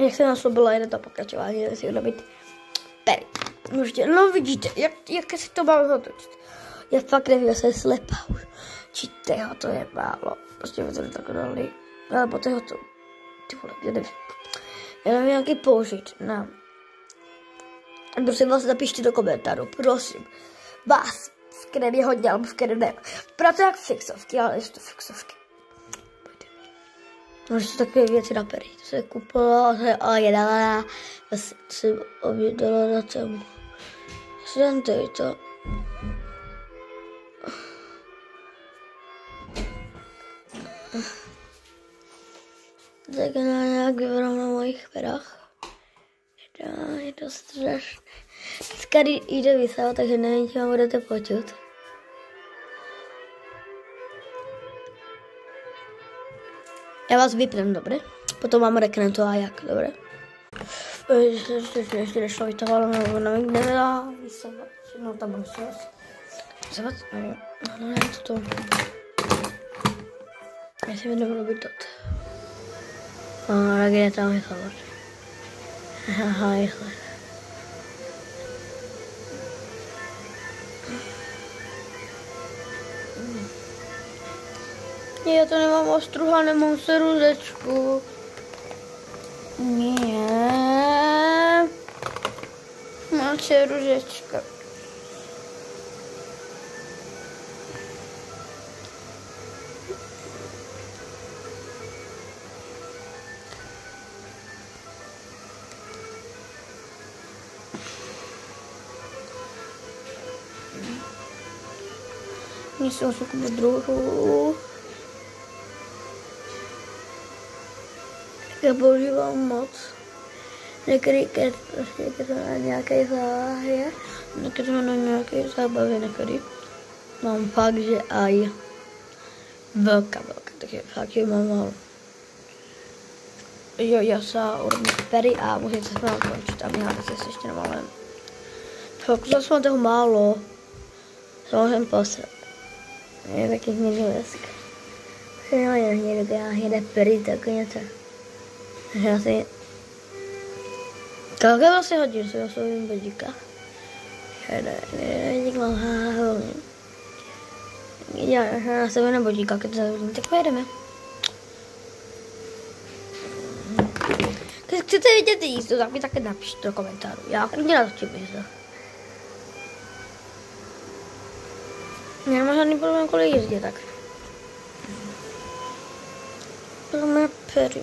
Jak se naslobila jeden to pokračování, jestli ho nabít Perry. Můžete, no vidíte, jak si to máme otočit. Já fakt nevím, já jsem slepá už. Číte to je málo. Prostě mi to takhle dali. Ale poté ho to, ty vole, já nevím, jak ji použít. No. Prosím vás, napište do komentáru, prosím. Vás, v kterém je hodně, alebo v kterém ne. Pracuji jak fixovky, ale jsou to fixovky. Můžete takové věci na Perry. To se kupovala a jedala. Já jsem objedala na tému. Jsem tady to. Tak na nějak vybrám na mojich perách. Je to strašné. Dneska jde vysávat, takže nevím, čím budete počít. Já vás vypnem, dobré? Potom vám řeknu to a jak, dobré? Ještě nešlo vytovala, nebo nevím, nedá vysávat. No tam budu vysávat. No ne, to. Já si nebudu robit to. Tak je tam vysávat. Aha, rychle. Já to nemám ostruha, nemám se růzečku. Ne. Mám se růzečka. Musím si koupit druhou. Já používám moc. Někdy to na nějaké zábavě, někdy to na nějaké zábavě, někdy. Mám fakt, že aj velká, takže fakt, že mám málo. Jo, já se urobím Perry a musím se smávat končit a mi hádat se ještě nemáme. Fakt, zase mám toho málo. Jsem posrat. Je taky někdo dneska. No, jde Perry, tak něco. Já si... Kolik vlastně hodin se oslovím bodíka? Bodík mám háholný. Já na sebe na bodíka, když se zavodím, tak pojedeme. Když chcete vidět jízdu, tak mi také napište do komentáru. Já klidně natočím jízdu. Já nemám žádný problém kvůli jízdě, tak. Budeme Perry.